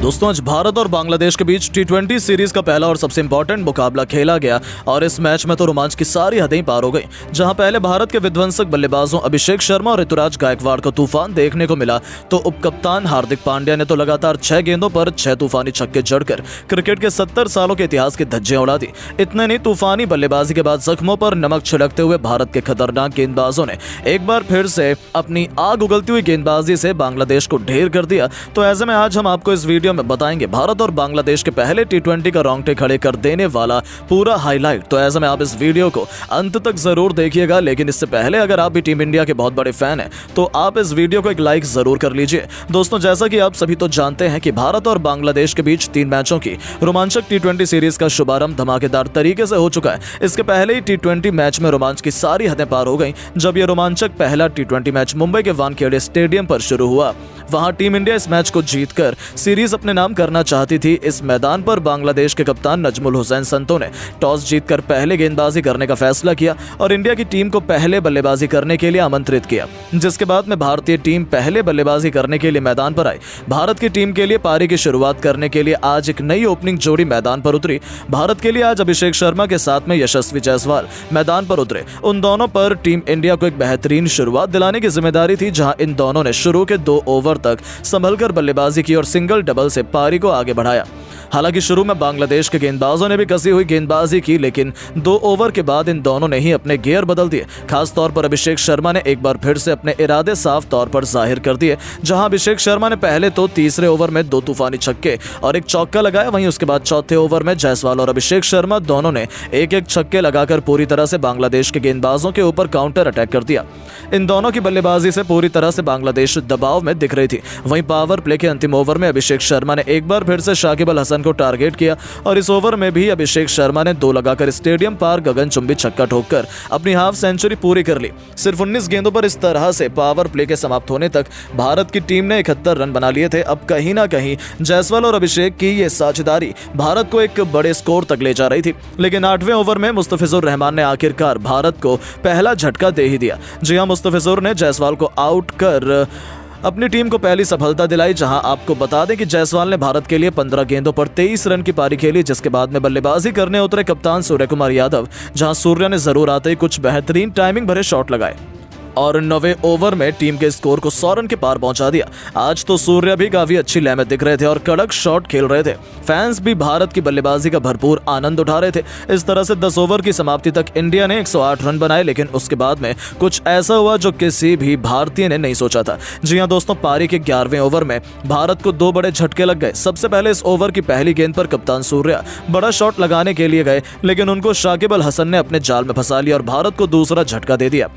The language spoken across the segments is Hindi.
दोस्तों आज भारत और बांग्लादेश के बीच टी20 सीरीज का पहला और सबसे इंपॉर्टेंट मुकाबला खेला गया और इस मैच में तो रोमांच की सारी हदें पार हो गई। जहां पहले भारत के विध्वंसक बल्लेबाजों अभिषेक शर्मा और ऋतुराज गायकवाड़ को तूफान देखने को मिला, तो उपकप्तान हार्दिक पांड्या ने तो लगातार 6 गेंदों पर 6 तूफानी छक्के जड़कर क्रिकेट के 70 सालों के इतिहास की धज्जियां उड़ा दी। इतने नहीं, तूफानी बल्लेबाजी के बाद जख्मों पर नमक छिड़कते हुए भारत के खतरनाक गेंदबाजों ने एक बार फिर से अपनी आग उगलती हुई गेंदबाजी से बांग्लादेश को ढेर कर दिया। तो ऐसे में आज हम आपको इस वीडियो में बताएंगे भारत और बांग्लादेश के पहले टी20 का रोंगटे खड़े कर देने वाला पूरा हाईलाइट। तो ऐसे में आप इस वीडियो को अंत तक जरूर देखिएगा, लेकिन इससे पहले अगर आप भी टीम इंडिया के बहुत बड़े फैन हैं तो आप इस वीडियो को एक लाइक जरूर कर लीजिए। दोस्तों जैसा कि आप सभी तो जानते हैं कि भारत और बांग्लादेश के बीच 3 मैचों की रोमांचक टी20 सीरीज का शुभारंभ धमाकेदार तरीके से हो चुका है। इसके पहले ही टी20 मैच में रोमांच की सारी हदें पार हो गई जब यह रोमांचक पहला टी20 मैच मुंबई के वानखेड़े स्टेडियम पर शुरू हुआ। वहां टीम इंडिया इस मैच को जीतकर सीरीज अपने नाम करना चाहती थी। इस मैदान पर बांग्लादेश के कप्तान नजमुल हुसैन संतो ने टॉस जीतकर पहले गेंदबाजी करने का फैसला किया और इंडिया की टीम को पहले बल्लेबाजी करने के लिए आमंत्रित किया, जिसके बाद में भारतीय टीम पहले बल्लेबाजी करने के लिए मैदान पर आई। भारत की टीम के लिए पारी की शुरुआत करने के लिए आज एक नई ओपनिंग जोड़ी मैदान पर उतरी। भारत के लिए आज अभिषेक शर्मा के साथ में यशस्वी जायसवाल मैदान पर उतरे। उन दोनों पर टीम इंडिया को एक बेहतरीन शुरुआत दिलाने की जिम्मेदारी थी, जहां इन दोनों ने शुरू के 2 ओवर तक संभलकर बल्लेबाजी की और सिंगल डबल से पारी को आगे बढ़ाया। हालांकि शुरू में बांग्लादेश के गेंदबाजों ने भी कसी हुई गेंदबाजी की, लेकिन 2 ओवर के बाद इन दोनों ने ही अपने गियर बदल दिए। खास तौर पर अभिषेक शर्मा ने एक बार फिर से अपने इरादे साफ तौर पर जाहिर कर दिए। जहां अभिषेक शर्मा ने पहले तो तीसरे ओवर में 2 तूफानी छक्के और एक चौका लगाया, वहीं उसके बाद चौथे ओवर में जायसवाल और अभिषेक शर्मा दोनों ने एक छक्के लगाकर पूरी तरह से बांग्लादेश के गेंदबाजों के ऊपर काउंटर अटैक कर दिया। इन दोनों की बल्लेबाजी से पूरी तरह से बांग्लादेश दबाव में दिख रही थी। वहीं पावर प्ले के अंतिम ओवर में अभिषेक शर्मा ने एक बार फिर से शाकिब अल हसन को टारगेट किया और इस ओवर में भी अभिषेक शर्मा ने 2 लगाकर स्टेडियम पार गगनचुंबी छक्का ठोककर अपनी हाफ सेंचुरी पूरी कर ली। सिर्फ 19 गेंदों पर इस तरह से पावर प्ले के समाप्त होने तक भारत की टीम ने 71 रन बना लिए थे। अब कहीं ना कहीं जायसवाल और अभिषेक की ये साझेदारी भारत को एक बड़े स्कोर तक ले जा रही थी, लेकिन 8वें ओवर में मुस्तफिजुर रहमान ने आखिरकार भारत को पहला झटका दे ही दिया। जी हां, मुस्तफिजुर ने जायसवाल को आउट कर अपनी टीम को पहली सफलता दिलाई। जहां आपको बता दें कि जायसवाल ने भारत के लिए 15 गेंदों पर 23 रन की पारी खेली, जिसके बाद में बल्लेबाजी करने उतरे कप्तान सूर्य कुमार यादव, जहां सूर्य ने जरूर आते ही कुछ बेहतरीन टाइमिंग भरे शॉट लगाए और 9वें ओवर में टीम के स्कोर को 100 रन के पार पहुंचा दिया। आज तो सूर्य भी काफी अच्छी लय में दिख रहे थे और कड़क शॉट खेल रहे थे। फैंस भी भारत की बल्लेबाजी का भरपूर आनंद उठा रहे थे। इस तरह से 10 ओवर की समाप्ति तक इंडिया ने 108 रन बनाए, लेकिन उसके बाद में कुछ ऐसा हुआ जो किसी भी भारतीय ने नहीं सोचा था। जी हां दोस्तों, पारी के 11वें ओवर में भारत को 2 बड़े झटके लग गए। सबसे पहले इस ओवर की पहली गेंद पर कप्तान सूर्य बड़ा शॉट लगाने के लिए गए, लेकिन उनको शाकिब अल हसन ने अपने जाल में फंसा लिया और भारत को दूसरा झटका दे दिया।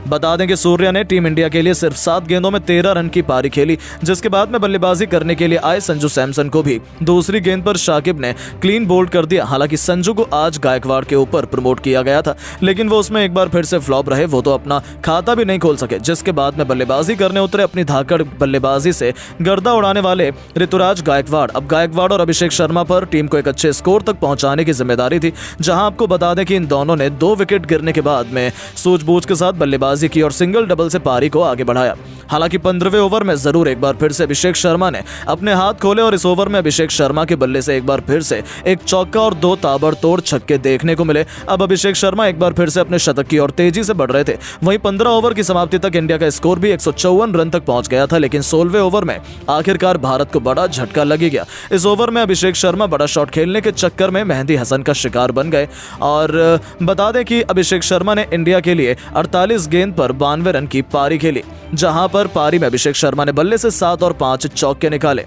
बता दें कि सूर्य ने टीम इंडिया के लिए सिर्फ 7 गेंदों में 13 रन की पारी खेली, जिसके बाद में बल्लेबाजी करने के लिए आए संजू सैमसन को भी दूसरी गेंद पर शाकिब ने क्लीन बोल्ड कर दिया। हालांकि संजू को आज गायकवाड़ के ऊपर प्रमोट किया गया था, लेकिन वो उसमें एक बार फिर से फ्लॉप रहे। वो तो अपना खाता भी नहीं खोल सके, जिसके बाद में बल्लेबाजी करने उतरे अपनी धाकड़ बल्लेबाजी से गर्दा उड़ाने वाले ऋतुराज गायकवाड़। अब गायकवाड़ और अभिषेक शर्मा पर टीम को एक अच्छे स्कोर तक पहुंचाने की जिम्मेदारी थी। जहां आपको बता दें कि इन दोनों ने 2 विकेट गिरने के बाद में सूझबूझ के साथ बल्लेबाजी की और सिंगल डबल से पारी को आगे बढ़ाया। हालांकि 15वें ओवर में जरूर एक बार फिर से अभिषेक शर्मा ने अपने हाथ खोले और इस ओवर में अभिषेक शर्मा के बल्ले से एक बार फिर से एक चौका और 2 ताबड़तोड़ छक्के देखने को मिले। अब अभिषेक शर्मा एक बार फिर से अपने शतक की ओर तेजी से बढ़ रहे थे। वहीं 15 ओवर की समाप्ति तक इंडिया का स्कोर भी 154 रन तक पहुंच गया था, लेकिन 16वें ओवर में आखिरकार भारत को बड़ा झटका लग गया। इस ओवर में अभिषेक शर्मा बड़ा शॉट खेलने के चक्कर में मेहंदी हसन का शिकार बन गए और बता दें कि अभिषेक शर्मा ने इंडिया के लिए 48 गेंद पर 92 रन की पारी खेली, जहां पर पारी में अभिषेक शर्मा ने बल्ले से 7 और 5 चौके निकाले।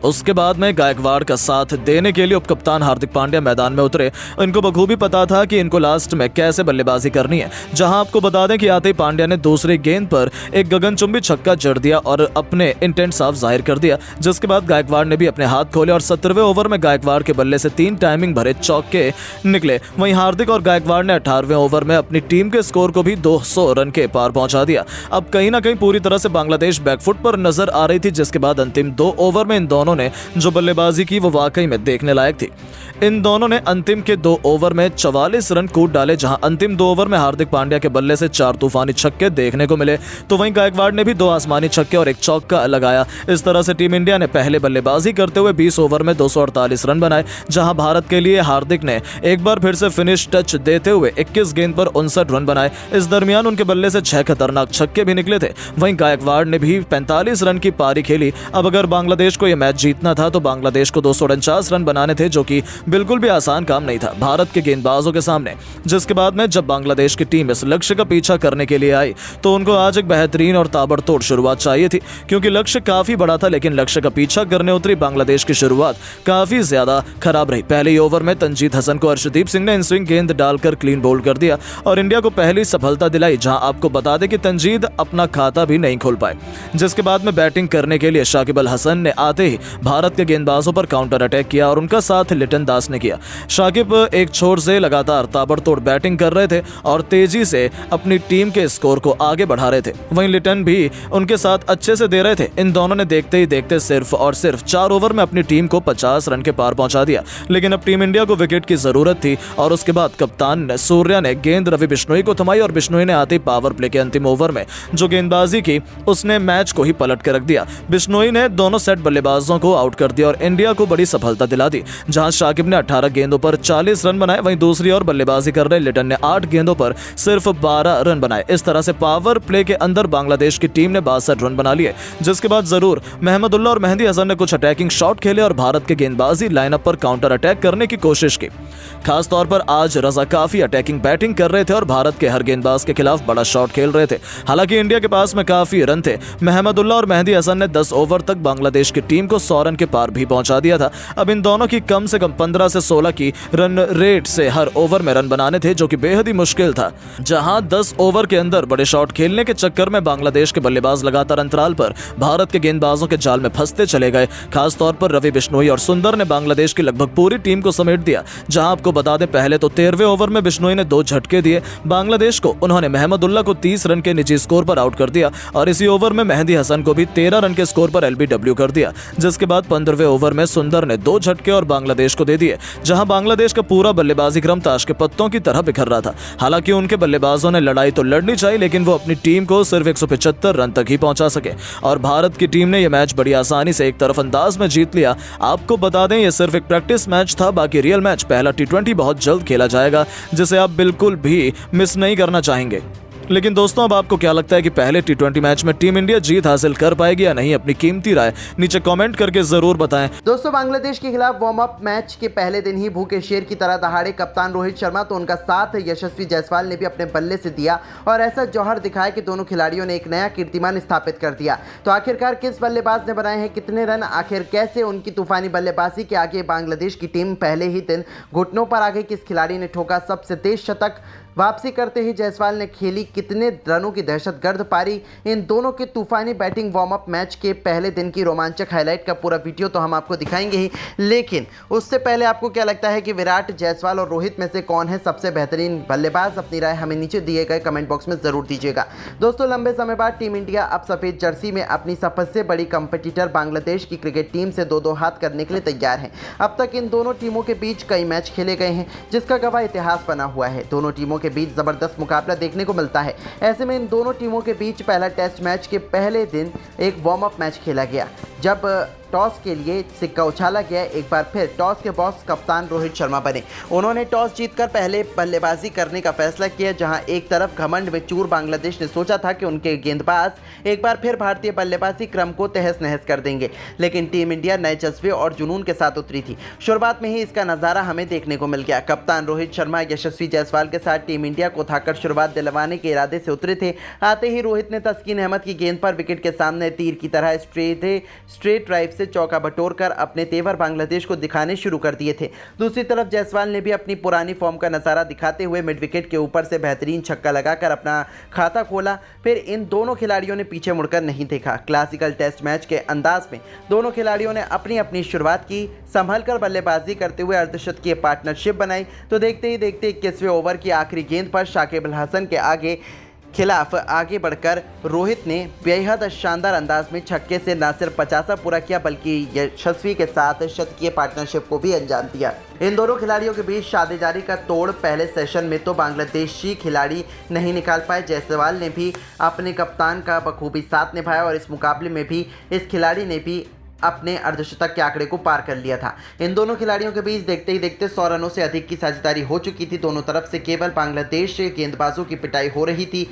उसके बाद में गायकवाड़ का साथ देने के लिए उपकप्तान हार्दिक पांड्या मैदान में उतरे। इनको बखूबी पता था कि इनको लास्ट में कैसे बल्लेबाजी करनी है। जहां आपको बता दें कि आते ही पांड्या ने दूसरी गेंद पर एक गगनचुंबी छक्का जड़ दिया और अपने इंटेंट साफ जाहिर कर दिया, जिसके बाद गायकवाड़ ने भी अपने हाथ खोले और 17वें ओवर में गायकवाड़ के बल्ले से 3 टाइमिंग भरे चौके निकले। वहीं हार्दिक और गायकवाड़ ने 18वें ओवर में अपनी टीम के स्कोर को भी 200 रन के पार पहुंचा दिया। अब कहीं ना कहीं पूरी तरह से बांग्लादेश बैकफुट पर नजर आ रही थी, जिसके बाद अंतिम 2 ओवर में इन दोनों दोनों ने जो बल्लेबाजी की वो वाकई में देखने लायक थी। इन दोनों ने अंतिम के 2 ओवर में 44 रन कूद डाले, जहां अंतिम 2 ओवर में हार्दिक पांड्या के बल्ले से 4 तूफानी छक्के देखने को मिले, तो वहीं गायकवाड़ ने भी 2 आसमानी छक्के और 1 चौका लगाया। इस तरह से टीम इंडिया ने पहले बल्लेबाजी करते हुए 20 ओवर में 248 रन बनाए, जहां भारत के लिए हार्दिक ने एक बार फिर से फिनिश टच देते हुए 21 गेंद पर 59 रन बनाए। इस दरमियान उनके बल्ले से 6 खतरनाक छक्के भी निकले थे। वहीं गायकवाड़ ने भी 45 रन की पारी खेली। अब अगर बांग्लादेश को यह मैच जीतना था तो बांग्लादेश को 249 रन बनाने थे, जो कि बिल्कुल भी आसान काम नहीं था भारत के गेंदबाजों के सामने। जिसके बाद में जब बांग्लादेश की टीम इस लक्ष्य का पीछा करने के लिए आई तो उनको आज एक बेहतरीन और ताबड़तोड़ शुरुआत चाहिए थी, क्योंकि लक्ष्य काफी बड़ा था, लेकिन लक्ष्य का पीछा करने उतरी बांग्लादेश की शुरुआत काफी ज्यादा खराब रही। पहले ही ओवर में तंजीद हसन को अर्शदीप सिंह ने इन स्विंग गेंद डालकर क्लीन बोल्ड कर दिया और इंडिया को पहली सफलता दिलाई, जहां आपको बता दें कि तंजीद अपना खाता भी नहीं खोल पाए। जिसके बाद में बैटिंग करने के लिए शाकिब अल हसन ने आते ही भारत के गेंदबाजों पर काउंटर अटैक किया और उनका साथ लिटन दास ने किया। शाकिब एक छोर से लगातार ताबड़तोड़ बैटिंग कर रहे थे और तेजी से अपनी टीम के स्कोर को आगे बढ़ा रहे थे। वहीं लिटन भी उनके साथ अच्छे से दे रहे थे। इन दोनों ने देखते ही देखते सिर्फ और सिर्फ 4 ओवर में अपनी टीम को 50 रन के पार पहुंचा दिया। लेकिन अब टीम इंडिया को विकेट की जरूरत थी और उसके बाद कप्तान सूर्या ने गेंद रवि बिश्नोई को थमाई और बिश्नोई ने आते ही पावर प्ले के अंतिम ओवर में जो गेंदबाजी की उसने मैच को ही पलट के रख दिया। बिश्नोई ने दोनों सेट बल्लेबाजों को आउट कर दिया और इंडिया को बड़ी सफलता दिला दी, जहां शाकिब ने 18 गेंदों पर 40 रन बनाए। वहीं दूसरी ओर बल्लेबाजी कर रहे लिटन ने 8 गेंदों पर सिर्फ 12 रन बनाए। इस तरह से पावर प्ले के अंदर बांग्लादेश की टीम ने 62 रन बना लिए, जिसके बाद जरूर महमदुल्लाह और मेहदी हसन ने कुछ अटैकिंग शॉट खेले और भारत के गेंदबाजी लाइनअप पर काउंटर अटैक करने की कोशिश की। खास तौर पर आज रजा काफी अटैकिंग बैटिंग कर रहे थे और भारत के हर गेंदबाज के खिलाफ बड़ा शॉट खेल रहे थे। हालांकि इंडिया के पास में काफी रन थे। महमदुल्लाह और मेहदी हसन ने 10 ओवर तक बांग्लादेश की टीम को 100 रन के पार भी पहुंचा दिया था। अब इन दोनों की कम से कम 15 से 16 की रन रेट से हर ओवर में रन बनाने थे, जो कि बेहद ही मुश्किल था। जहां 10 ओवर के अंदर बड़े शॉट खेलने के चक्कर में बांग्लादेश के बल्लेबाज लगातार अंतराल पर भारत के गेंदबाजों के जाल में फंसते चले गए। खास तौर पर रवि बिश्नोई और सुंदर ने बांग्लादेश की लगभग पूरी टीम को समेट दिया। जहां आपको बता दें, पहले तो 13वें ओवर में बिश्नोई ने 2 झटके दिए बांग्लादेश को। उन्होंने महमदुल्लाह को 30 रन के निजी स्कोर पर आउट कर दिया और इसी ओवर में मेहदी हसन को भी 13 रन के स्कोर पर एलबीडब्ल्यू कर दिया। जिसके बाद 15वें ओवर में सुंदर ने 2 झटके और बांग्लादेश को दे दिए, जहां बांग्लादेश का पूरा बल्लेबाजी क्रम ताश के पत्तों की तरह बिखर रहा था। हालांकि उनके बल्लेबाजों ने लड़ाई तो लड़नी चाहिए, लेकिन वो अपनी टीम को सिर्फ 175 रन तक ही पहुंचा सके और भारत की टीम ने यह मैच बड़ी आसानी से एक तरफ अंदाज में जीत लिया। आपको बता दें, यह सिर्फ एक प्रैक्टिस मैच था, बाकी रियल मैच पहला T20 बहुत जल्द खेला जाएगा, जिसे आप बिल्कुल भी मिस नहीं करना चाहेंगे। लेकिन दोस्तों, अब आपको क्या लगता है कि पहले T20 मैच में टीम इंडिया जीत हासिल कर पाएगी या नहीं? अपनी कीमती राय नीचे कमेंट करके जरूर बताएं। दोस्तों, बांग्लादेश के खिलाफ वार्म अप मैच के पहले दिन ही भूखे शेर की तरह दहाड़े कप्तान रोहित शर्मा तो उनका साथ यशस्वी जायसवाल ने भी अपने बल्ले से दिया और ऐसा जौहर दिखाया कि दोनों खिलाड़ियों ने एक नया कीर्तिमान स्थापित कर दिया। तो आखिरकार किस बल्लेबाज ने बनाए हैं कितने रन, आखिर कैसे उनकी तूफानी बल्लेबाजी के आगे बांग्लादेश की टीम पहले ही दिन घुटनों पर आ गई, किस खिलाड़ी ने ठोका सबसे तेज शतक, वापसी करते ही जायसवाल ने खेली कितने रनों की दहशतगर्द पारी, इन दोनों के तूफानी बैटिंग वार्म अप मैच के पहले दिन की रोमांचक हाईलाइट का पूरा वीडियो तो हम आपको दिखाएंगे ही, लेकिन उससे पहले आपको क्या लगता है कि विराट, जायसवाल और रोहित में से कौन है सबसे बेहतरीन बल्लेबाज? अपनी राय हमें नीचे दिए गए कमेंट बॉक्स में जरूर दीजिएगा। दोस्तों, लंबे समय बाद टीम इंडिया अब सफ़ेद जर्सी में अपनी सबसे बड़ी कंपटीटर बांग्लादेश की क्रिकेट टीम से 2-2 हाथ करने के लिए तैयार है। अब तक इन दोनों टीमों के बीच कई मैच खेले गए हैं, जिसका गवाह इतिहास बना हुआ है। दोनों टीमों के बीच जबरदस्त मुकाबला देखने को मिलता है। ऐसे में इन दोनों टीमों के बीच पहला टेस्ट मैच के पहले दिन एक वार्म अप मैच खेला गया, जब टॉस के लिए सिक्का उछाला गया। एक बार फिर टॉस के बॉस कप्तान रोहित शर्मा बने। उन्होंने टॉस जीतकर पहले बल्लेबाजी करने का फैसला किया, जहां एक तरफ घमंड में चूर बांग्लादेश ने सोचा था कि उनके गेंदबाज एक बार फिर भारतीय बल्लेबाजी क्रम को तहस नहस कर देंगे, लेकिन टीम इंडिया नए जज्बे और जुनून के साथ उतरी थी। शुरुआत में ही इसका नज़ारा हमें देखने को मिल गया। कप्तान रोहित शर्मा यशस्वी जायसवाल के साथ टीम इंडिया को उठाकर शुरुआत दिलवाने के इरादे से उतरे थे। आते ही रोहित ने तस्कीन अहमद की गेंद पर विकेट के सामने तीर की तरह स्ट्रेट ड्राइव से चौका बटोरकर अपने तेवर बांग्लादेश को दिखाने शुरू कर दिए थे। दूसरी तरफ जायसवाल ने भी अपनी पुरानी फॉर्म का नजारा दिखाते हुए मिड विकेट के ऊपर से बेहतरीन छक्का लगाकर अपना खाता खोला। फिर इन दोनों खिलाड़ियों ने पीछे मुड़कर नहीं देखा। क्लासिकल टेस्ट मैच के अंदाज में दोनों खिलाड़ियों ने अपनी अपनी शुरुआत की, संभलकर बल्लेबाजी करते हुए अर्धशतकीय पार्टनरशिप बनाई। तो देखते ही देखते 21वें ओवर की आखिरी गेंद पर शाकिब अल हसन के आगे खिलाफ आगे बढ़कर रोहित ने बेहद शानदार अंदाज में छक्के से न सिर्फ 50 पूरा किया बल्कि यशस्वी के साथ शतकीय पार्टनरशिप को भी अंजाम दिया। इन दोनों खिलाड़ियों के बीच साझेदारी का तोड़ पहले सेशन में तो बांग्लादेशी खिलाड़ी नहीं निकाल पाए। जायसवाल ने भी अपने कप्तान का बखूबी साथ निभाया और इस मुकाबले में भी इस खिलाड़ी ने भी अपने अर्धशतक के आंकड़े को पार कर लिया था। इन दोनों खिलाड़ियों के बीच देखते ही देखते 100 रनों से अधिक की साझेदारी हो चुकी थी। दोनों तरफ से केवल बांग्लादेश गेंदबाजों की पिटाई हो रही थी।